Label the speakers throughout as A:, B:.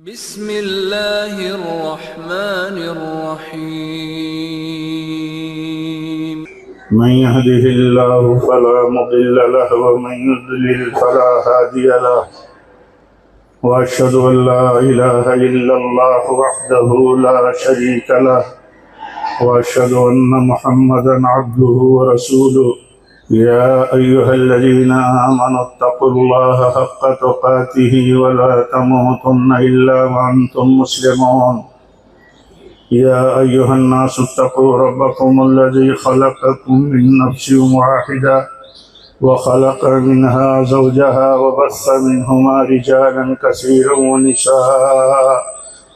A: بسم اللہ الرحمن الرحیم
B: من يهده الله فلا مضل له ومن يضلل فلا هادي له وأشهد أن لا إله إلا الله وحده لا شريك له وأشهد أن محمدا عبده ورسوله يا أيها الذين آمنوا اتقوا الله حق تقاته ولا تموتن إلا وأنتم مسلمون يا أيها الناس اتقوا ربكم الذي خلقكم من نفس واحدة وخلق منها زوجها وبث منهما رجالا كثيرا ونساء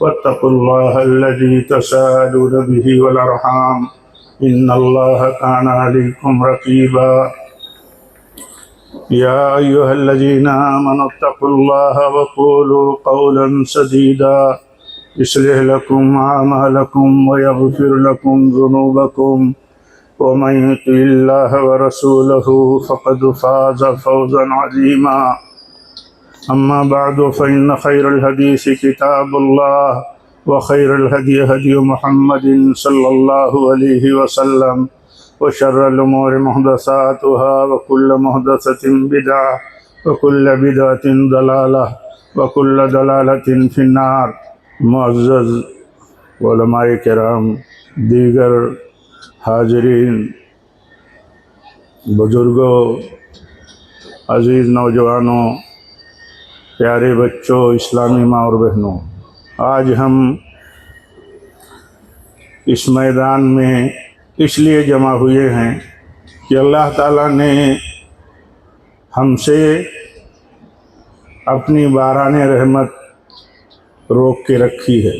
B: واتقوا الله الذي تساءلون به والأرحام إن الله كان عليكم رقيبا يا أيها الذين آمنوا اتقوا الله وقولوا قولا سديدا يصلح لكم أعمالكم ويغفر لكم ذنوبكم ومن يطع الله ورسوله فقد فاز فوزا عظيما أما بعد فإن خير الحديث كتاب الله وخير الهدي هدي محمد صلى الله عليه وسلم وشر الأمور محدثاتها وكل محدثة بدعة وكل بدعة ضلالة وكل ضلالة في النار. معزز علماء کرام، دیگر حاضرین، بزرگوں، عزیز نوجوانوں، پیارے بچوں، اسلامی ماں اور بہنوں، آج ہم اس میدان میں اس لیے جمع ہوئے ہیں کہ اللہ تعالیٰ نے ہم سے اپنی باران رحمت روک کے رکھی ہے.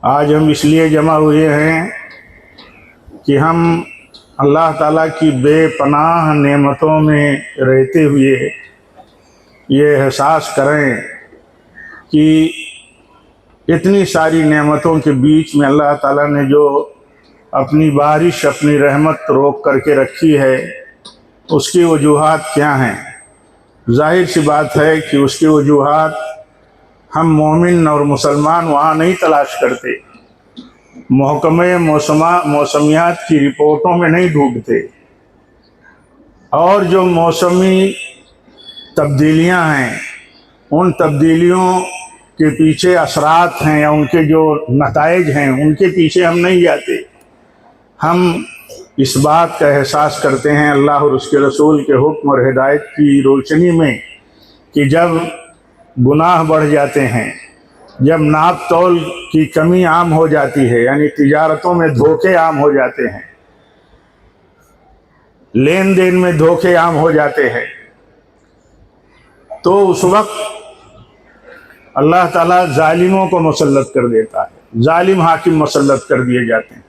B: آج ہم اس لیے جمع ہوئے ہیں کہ ہم اللہ تعالیٰ کی بے پناہ نعمتوں میں رہتے ہوئے یہ احساس کریں کہ اتنی ساری نعمتوں کے بیچ میں اللہ تعالیٰ نے جو اپنی بارش، اپنی رحمت روک کر کے رکھی ہے، اس کی وجوہات کیا ہیں؟ ظاہر سی بات ہے کہ اس کی وجوہات ہم مومن اور مسلمان وہاں نہیں تلاش کرتے، محکمہ موسمیات کی رپورٹوں میں نہیں ڈھونڈتے، اور جو موسمی تبدیلیاں ہیں ان تبدیلیوں کے پیچھے اثرات ہیں یا ان کے جو نتائج ہیں ان کے پیچھے ہم نہیں جاتے. ہم اس بات کا احساس کرتے ہیں اللہ اور اس کے رسول کے حکم اور ہدایت کی روشنی میں کہ جب گناہ بڑھ جاتے ہیں، جب ناپ تول کی کمی عام ہو جاتی ہے، یعنی تجارتوں میں دھوکے عام ہو جاتے ہیں، لین دین میں دھوکے عام ہو جاتے ہیں، تو اس وقت اللہ تعالیٰ ظالموں کو مسلط کر دیتا ہے، ظالم حاکم مسلط کر دیے جاتے ہیں.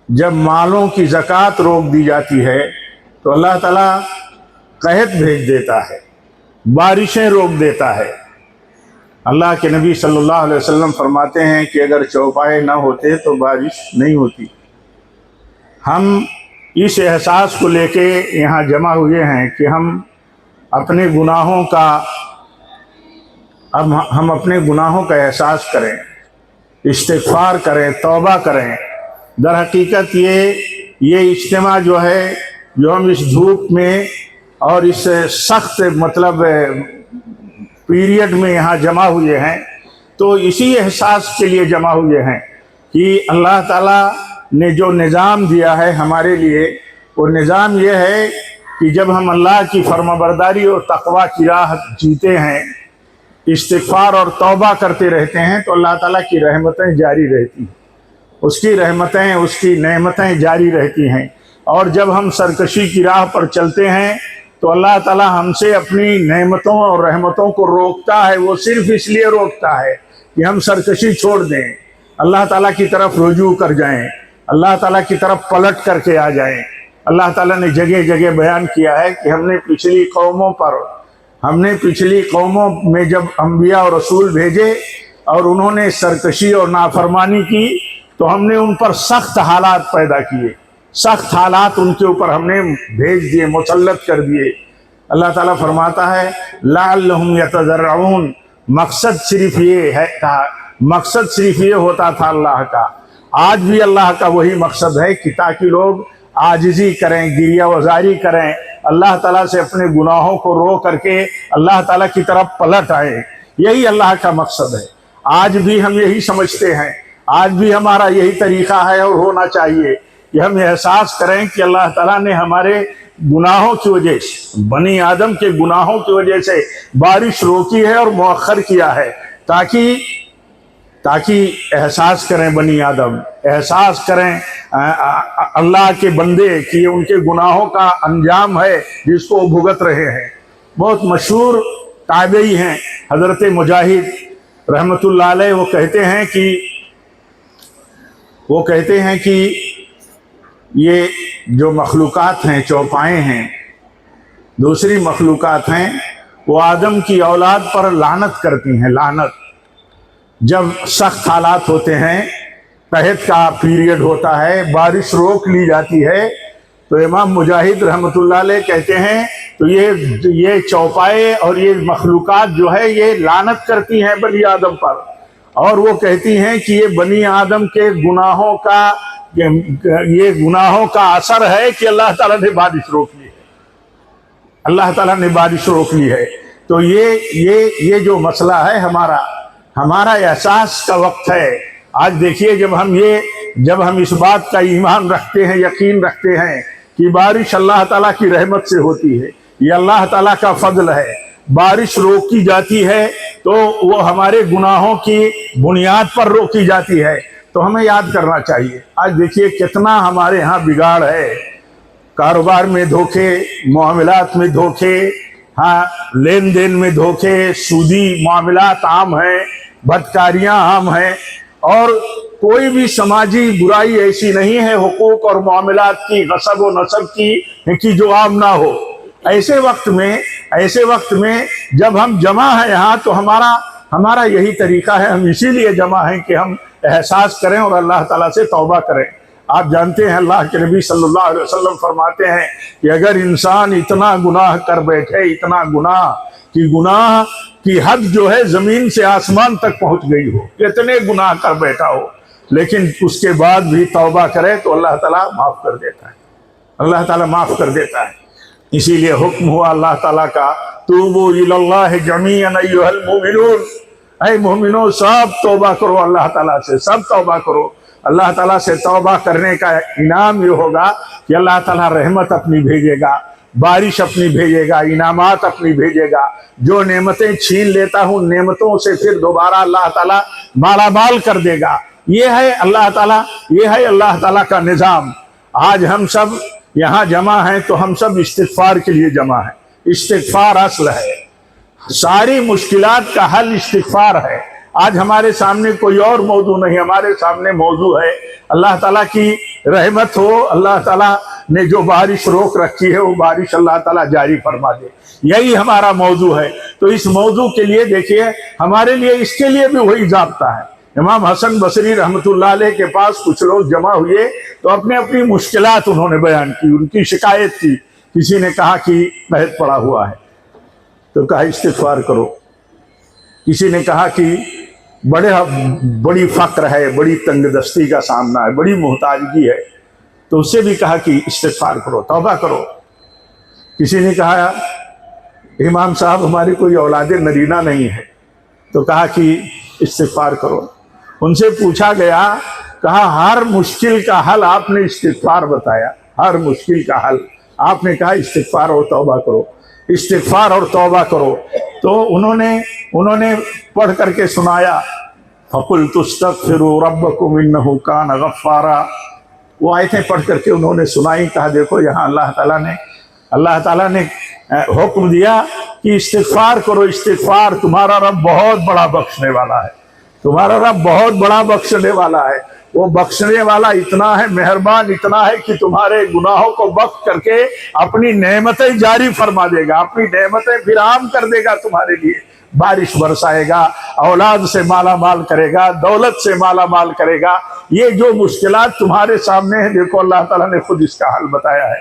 B: جب مالوں کی زکوٰۃ روک دی جاتی ہے تو اللہ تعالیٰ قحط بھیج دیتا ہے، بارشیں روک دیتا ہے. اللہ کے نبی صلی اللہ علیہ وسلم فرماتے ہیں کہ اگر چوپائے نہ ہوتے تو بارش نہیں ہوتی. ہم اس احساس کو لے کے یہاں جمع ہوئے ہیں کہ ہم اپنے گناہوں کا احساس کریں، استغفار کریں، توبہ کریں. در حقیقت یہ اجتماع جو ہے، جو ہم اس دھوپ میں اور اس سخت پیریڈ میں یہاں جمع ہوئے ہیں، تو اسی احساس کے لیے جمع ہوئے ہیں کہ اللہ تعالیٰ نے جو نظام دیا ہے ہمارے لیے، وہ نظام یہ ہے کہ جب ہم اللہ کی فرمانبرداری اور تقوی کی راہ جیتے ہیں، استغفار اور توبہ کرتے رہتے ہیں، تو اللہ تعالیٰ کی رحمتیں جاری رہتی ہیں، اس کی رحمتیں، اس کی نعمتیں جاری رہتی ہیں. اور جب ہم سرکشی کی راہ پر چلتے ہیں تو اللہ تعالیٰ ہم سے اپنی نعمتوں اور رحمتوں کو روکتا ہے. وہ صرف اس لیے روکتا ہے کہ ہم سرکشی چھوڑ دیں، اللہ تعالیٰ کی طرف رجوع کر جائیں، اللہ تعالیٰ کی طرف پلٹ کر کے آ جائیں. اللہ تعالیٰ نے جگہ جگہ بیان کیا ہے کہ ہم نے پچھلی قوموں میں جب انبیاء اور رسول بھیجے اور انہوں نے سرکشی اور نافرمانی کی تو ہم نے ان پر سخت حالات پیدا کیے، سخت حالات ان کے اوپر ہم نے بھیج دیے، مسلط کر دیے. اللہ تعالیٰ فرماتا ہے لعلہم یتضرعون، مقصد صرف یہ ہے، مقصد صرف یہ ہوتا تھا اللہ کا، آج بھی اللہ کا وہی مقصد ہے کہ تاکہ لوگ عاجزی کریں، گریہ وزاری کریں، اللہ تعالیٰ سے اپنے گناہوں کو رو کر کے اللہ تعالیٰ کی طرف پلٹ آئے، یہی اللہ کا مقصد ہے۔ آج بھی ہم یہی سمجھتے ہیں، آج بھی ہمارا یہی طریقہ ہے اور ہونا چاہیے کہ ہم احساس کریں کہ اللہ تعالیٰ نے ہمارے گناہوں کی وجہ سے، بنی آدم کے گناہوں کی وجہ سے بارش روکی ہے اور مؤخر کیا ہے، تاکہ احساس کریں بنی آدم، احساس کریں اللہ کے بندے کہ ان کے گناہوں کا انجام ہے جس کو وہ بھگت رہے ہیں۔ بہت مشہور تابعی ہیں حضرت مجاہد رحمۃ اللہ علیہ، وہ کہتے ہیں کہ یہ جو مخلوقات ہیں، چوپائیں ہیں، دوسری مخلوقات ہیں، وہ آدم کی اولاد پر لعنت کرتی ہیں، لعنت۔ جب سخت حالات ہوتے ہیں، قحط کا پیریڈ ہوتا ہے، بارش روک لی جاتی ہے، تو امام مجاہد رحمۃ اللہ علیہ کہتے ہیں تو یہ چوپائے اور یہ مخلوقات جو ہے یہ لعنت کرتی ہیں بنی آدم پر، اور وہ کہتی ہیں کہ یہ بنی آدم کے گناہوں کا اثر ہے کہ اللہ تعالیٰ نے بارش روک لی ہے، اللہ تعالیٰ نے بارش روک لی ہے۔ تو یہ جو مسئلہ ہے ہمارا احساس کا وقت ہے۔ آج دیکھیے جب ہم اس بات کا ایمان رکھتے ہیں، یقین رکھتے ہیں کہ بارش اللہ تعالیٰ کی رحمت سے ہوتی ہے، یہ اللہ تعالیٰ کا فضل ہے، بارش روکی جاتی ہے تو وہ ہمارے گناہوں کی بنیاد پر روکی جاتی ہے، تو ہمیں یاد کرنا چاہیے۔ آج دیکھیے کتنا ہمارے ہاں بگاڑ ہے، کاروبار میں دھوکے، معاملات میں دھوکے، لین دین میں دھوکے، سودی معاملات عام ہیں، بدکاریاں عام ہیں، اور کوئی بھی سماجی برائی ایسی نہیں ہے حقوق اور معاملات کی، غصب و نصب کی جو عام نہ ہو۔ ایسے وقت میں جب ہم جمع ہیں یہاں تو ہمارا یہی طریقہ ہے، ہم اسی لیے جمع ہیں کہ ہم احساس کریں اور اللہ تعالیٰ سے توبہ کریں۔ آپ جانتے ہیں اللہ کے نبی صلی اللہ علیہ وسلم فرماتے ہیں کہ اگر انسان اتنا گناہ کر بیٹھے، اتنا گناہ کی حد جو ہے زمین سے آسمان تک پہنچ گئی ہو، اتنے گناہ کر بیٹھا ہو، لیکن اس کے بعد بھی توبہ کرے تو اللہ تعالیٰ معاف کر دیتا ہے، اللہ تعالیٰ معاف کر دیتا ہے۔ اسی لیے حکم ہوا اللہ تعالیٰ کا توبوا الی اللہ جمیعا ایھا المؤمنون، اے مومنوں سب توبہ کرو، اللہ تعالیٰ سے سب توبہ کرو۔ اللہ تعالیٰ سے توبہ کرنے کا انعام یہ ہوگا کہ اللہ تعالیٰ رحمت اپنی بھیجے گا، بارش اپنی بھیجے گا، انعامات اپنی بھیجے گا۔ جو نعمتیں چھین لیتا ہوں نعمتوں سے پھر دوبارہ اللہ تعالیٰ مالا مال کر دے گا۔ یہ ہے اللہ تعالیٰ کا نظام۔ آج ہم سب یہاں جمع ہیں تو ہم سب استغفار کے لیے جمع ہیں۔ استغفار اصل ہے، ساری مشکلات کا حل استغفار ہے۔ آج ہمارے سامنے کوئی اور موضوع نہیں، ہمارے سامنے موضوع ہے اللہ تعالیٰ کی رحمت ہو، اللہ تعالیٰ نے جو بارش روک رکھی ہے وہ بارش اللہ تعالیٰ جاری فرما دے، یہی ہمارا موضوع ہے۔ تو اس موضوع کے لیے دیکھیے ہمارے لیے اس کے لیے بھی وہی ضابطہ ہے۔ امام حسن بصری رحمۃ اللہ علیہ کے پاس کچھ لوگ جمع ہوئے تو اپنی مشکلات انہوں نے بیان کی، ان کی شکایت کی۔ کسی نے کہا کہ قحط پڑا ہوا ہے تو کہا استغفار کرو، کسی نے کہا کہ بڑی فقر ہے، بڑی تنگ دستی کا سامنا ہے، بڑی محتاجگی ہے، تو اس سے بھی کہا کہ استغفار کرو، توبہ کرو۔ کسی نے کہا امام صاحب ہماری کوئی اولاد نرینہ نہیں ہے، تو کہا کہ استغفار کرو۔ ان سے پوچھا گیا، کہا ہر مشکل کا حل آپ نے استغفار بتایا، ہر مشکل کا حل آپ نے کہا استغفار اور توبہ کرو، استغفار اور توبہ کرو۔ تو انہوں نے پڑھ کر کے سنایا فَقُلْتُ اسْتَغْفِرُوا رَبَّكُمْ إِنَّهُ كَانَ غَفَّارًا، وہ آیتیں پڑھ کر کے انہوں نے سنائی۔ کہا دیکھو یہاں اللہ تعالیٰ نے حکم دیا کہ استغفار کرو، استغفار، تمہارا رب بہت بڑا بخشنے والا ہے، تمہارا رب بہت بڑا بخشنے والا ہے۔ وہ بخشنے والا اتنا ہے، مہربان اتنا ہے کہ تمہارے گناہوں کو بخش کر کے اپنی نعمتیں جاری فرما دے گا، اپنی نعمتیں پھر عام کر دے گا تمہارے لیے۔ بارش برسائے گا، اولاد سے مالا مال کرے گا، دولت سے مالا مال کرے گا۔ یہ جو مشکلات تمہارے سامنے ہیں، دیکھو اللہ تعالیٰ نے خود اس کا حل بتایا ہے۔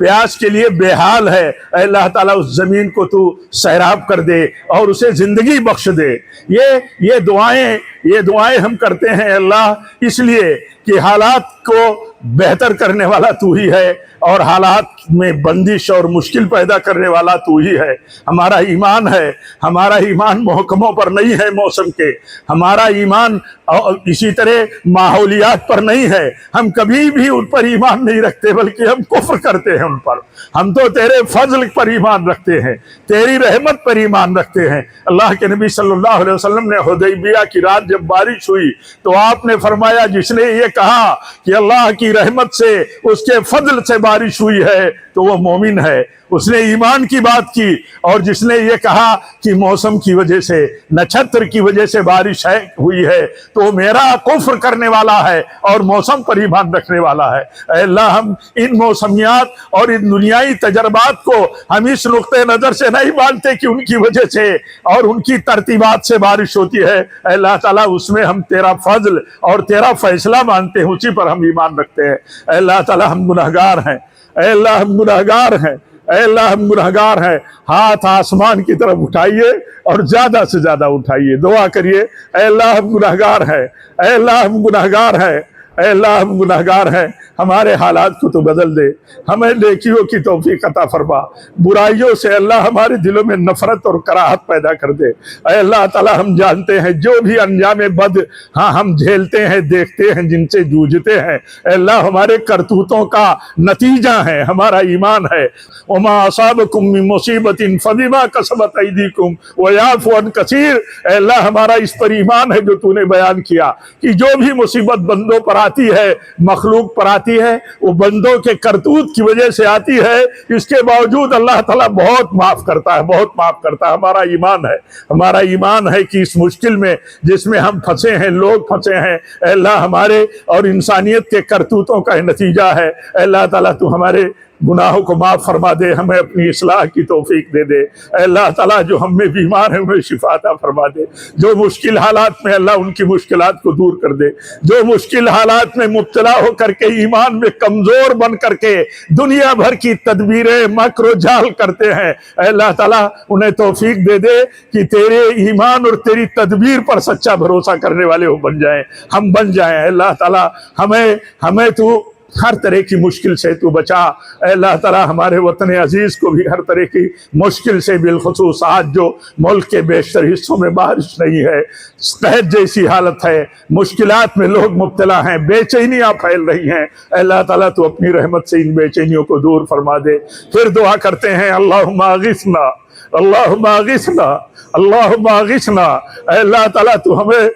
B: پیاس کے لیے بے حال ہے، اے اللہ تعالیٰ اس زمین کو تو سیراب کر دے اور اسے زندگی بخش دے۔ یہ دعائیں ہم کرتے ہیں اللہ اس لیے کہ حالات کو بہتر کرنے والا تو ہی ہے اور حالات میں بندش اور مشکل پیدا کرنے والا تو ہی ہے۔ ہمارا ایمان محکموں پر نہیں ہے موسم کے، ہمارا ایمان اسی طرح ماحولیات پر نہیں ہے، ہم کبھی بھی ان پر ایمان نہیں رکھتے بلکہ ہم کفر کرتے ہیں ان پر۔ ہم تو تیرے فضل پر ایمان رکھتے ہیں، تیری رحمت پر ایمان رکھتے ہیں۔ اللہ کے نبی صلی اللہ علیہ وسلم نے حدیبیہ کی رات جب بارش ہوئی تو آپ نے فرمایا جس نے یہ کہا کہ اللہ کی رحمت سے اس کے فضل سے بارش ہوئی ہے تو وہ مومن ہے، اس نے ایمان کی بات کی۔ اور جس نے یہ کہا کہ موسم کی وجہ سے، نچھتر کی وجہ سے بارش ہوئی ہے تو میرا کفر کرنے والا ہے اور موسم پر ایمان رکھنے والا ہے۔ اے اللہ ہم ان موسمیات اور ان دنیائی تجربات کو ہم اس نقطۂ نظر سے نہیں مانتے کہ ان کی وجہ سے اور ان کی ترتیبات سے بارش ہوتی ہے۔ اے اللہ تعالیٰ اس میں ہم تیرا فضل اور تیرا فیصلہ مانتے ہیں، اسی پر ہم ایمان رکھتے ہیں۔ اے اللہ تعالیٰ ہم گناہگار ہیں، اے اللہ ہم گناہگار ہیں، اے اللہ ہم گناہگار ہیں۔ ہاتھ آسمان کی طرف اٹھائیے اور زیادہ سے زیادہ اٹھائیے، دعا کریے اے اللہ ہم گناہگار ہیں، اے اللہ ہم گناہگار ہیں، اے اللہ ہم گناہگار ہیں۔ ہمارے حالات کو تو بدل دے، ہمیں نیکیوں کی توفیق عطا فرما، برائیوں سے اللہ ہمارے دلوں میں نفرت اور کراہت پیدا کر دے۔ اے اللہ تعالی ہم جانتے ہیں جو بھی انجام بد ہم جھیلتے ہیں، دیکھتے ہیں، جن سے جوجھتے ہیں، اے اللہ ہمارے کرتوتوں کا نتیجہ ہے، ہمارا ایمان ہے۔ وما اصابکم من مصیبت فبما کسبت ایدیکم ویعفو عن کثیر۔ اے اللہ ہمارا اس پر ایمان ہے جو تو نے بیان کیا کہ جو بھی مصیبت بندوں پر آتی ہے، مخلوق پر آتی ہے، وہ بندوں کے کرتوت کی وجہ سے آتی ہے، اس کے باوجود اللہ تعالیٰ بہت معاف کرتا ہے، بہت معاف کرتا ہے۔ ہمارا ایمان ہے کہ اس مشکل میں جس میں ہم پھنسے ہیں، لوگ پھنسے ہیں، اے اللہ ہمارے اور انسانیت کے کرتوتوں کا نتیجہ ہے۔ اے اللہ تعالیٰ تو ہمارے گناہوں کو معاف فرما دے، ہمیں اپنی اصلاح کی توفیق دے دے۔ اے اللہ تعالیٰ جو ہم میں بیمار ہیں انہیں شفا عطا فرما دے، جو مشکل حالات میں اللہ ان کی مشکلات کو دور کر دے، جو مشکل حالات میں مبتلا ہو کر کے ایمان میں کمزور بن کر کے دنیا بھر کی تدبیریں مکر و جال کرتے ہیں، اے اللہ تعالیٰ انہیں توفیق دے دے کہ تیرے ایمان اور تیری تدبیر پر سچا بھروسہ کرنے والے وہ بن جائیں، ہم بن جائیں۔ اے اللہ تعالیٰ ہمیں تو ہر طرح کی مشکل سے تو بچا۔ اے اللہ تعالیٰ ہمارے وطن عزیز کو بھی ہر طرح کی مشکل سے، بالخصوص آج جو ملک کے بیشتر حصوں میں بارش نہیں ہے، قحط جیسی حالت ہے، مشکلات میں لوگ مبتلا ہیں، بے چینیاں پھیل رہی ہیں، اے اللہ تعالیٰ تو اپنی رحمت سے ان بے چینیوں کو دور فرما دے۔ پھر دعا کرتے ہیں اللہم اغثنا، اللہم اغثنا، اللہم اغثنا۔ اے اللہ تعالیٰ تو ہمیں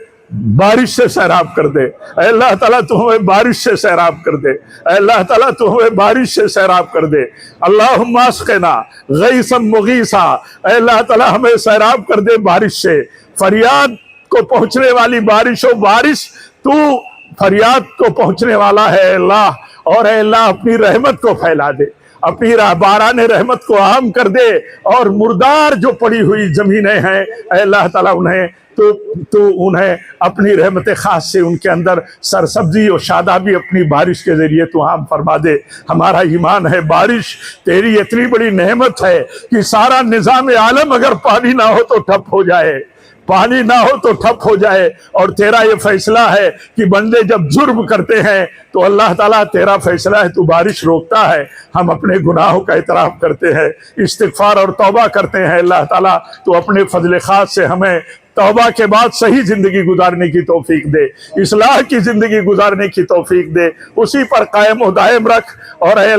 B: بارش سے سیراب کر دے، اے اللہ تعالیٰ تو ہمیں بارش سے سیراب کر دے، اے اللہ تعالیٰ تو ہمیں بارش سے سیراب کر دے۔ اللہم اسقنا غیثا مغیثا۔ اے اللہ تعالیٰ ہمیں سیراب کر دے بارش سے، فریاد کو پہنچنے والی بارش ہو، بارش تو فریاد کو پہنچنے والا ہے اے اللہ، اور اے اللہ اپنی رحمت کو پھیلا دے، اپنی باران رحمت کو عام کر دے، اور مردار جو پڑی ہوئی زمینیں ہیں اے اللہ تعالیٰ انہیں اپنی رحمت خاص سے ان کے اندر سرسبزی اور شادابی اپنی بارش کے ذریعے تو عام فرما دے۔ ہمارا ایمان ہے بارش تیری اتنی بڑی نعمت ہے کہ سارا نظام عالم اگر پانی نہ ہو تو ٹھپ ہو جائے، پانی نہ ہو تو ٹھپ ہو جائے، اور تیرا یہ فیصلہ ہے کہ بندے جب جرم کرتے ہیں تو اللہ تعالیٰ تیرا فیصلہ ہے تو بارش روکتا ہے۔ ہم اپنے گناہوں کا اعتراف کرتے ہیں، استغفار اور توبہ کرتے ہیں، اللہ تعالیٰ تو اپنے فضل خاص سے ہمیں توبہ کے بعد صحیح زندگی گزارنے کی توفیق دے، اصلاح کی زندگی گزارنے کی توفیق دے، اسی پر قائم و دائم رکھ۔ اور اے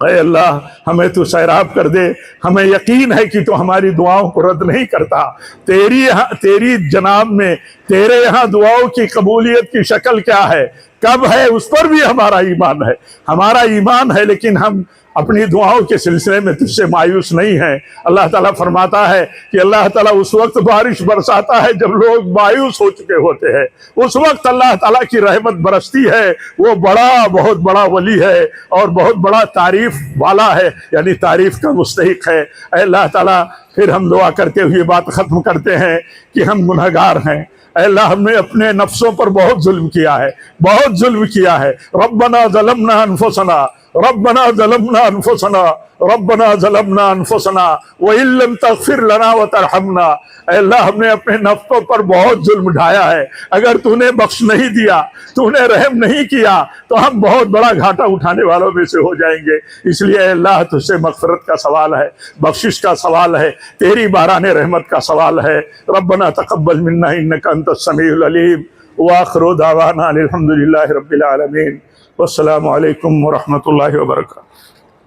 B: اللہ ہمیں تو سیراب کر دے۔ ہمیں یقین ہے کہ تو ہماری دعاؤں کو رد نہیں کرتا، تیری جناب میں تیرے یہاں دعاؤں کی قبولیت کی شکل کیا ہے، کب ہے، اس پر بھی ہمارا ایمان ہے، لیکن ہم اپنی دعاؤں کے سلسلے میں تجھ سے مایوس نہیں ہیں۔ اللہ تعالیٰ فرماتا ہے کہ اللہ تعالیٰ اس وقت بارش برساتا ہے جب لوگ مایوس ہو چکے ہوتے ہیں، اس وقت اللہ تعالیٰ کی رحمت برستی ہے۔ وہ بہت بڑا ولی ہے اور بہت بڑا تعریف والا ہے، یعنی تعریف کا مستحق ہے۔ اے اللہ تعالیٰ پھر ہم دعا کرتے ہوئے بات ختم کرتے ہیں کہ ہم گنہگار ہیں، اے اللہ ہم نے اپنے نفسوں پر بہت ظلم کیا ہے، ربنا ظلمنا انفسنا ربنا ظلمنا انفسنا ربنا ظلمنا انفسنا وان لم تغفر لنا وترحمنا، اے اللہ ہم نے اپنے نفسوں پر بہت ظلم ڈھایا ہے، اگر تو نے بخش نہیں دیا، تو نے رحم نہیں کیا تو ہم بہت بڑا گھاٹا اٹھانے والوں میں سے ہو جائیں گے۔ اس لیے اے اللہ تجھ سے مغفرت کا سوال ہے، بخشش کا سوال ہے، تیری باران رحمت کا سوال ہے۔ ربنا تقبل منا انک انت السمیع العلیم وآخر دعوانا الحمد للہ رب العالمین، والسلام علیکم ورحمۃ اللہ وبرکاتہ۔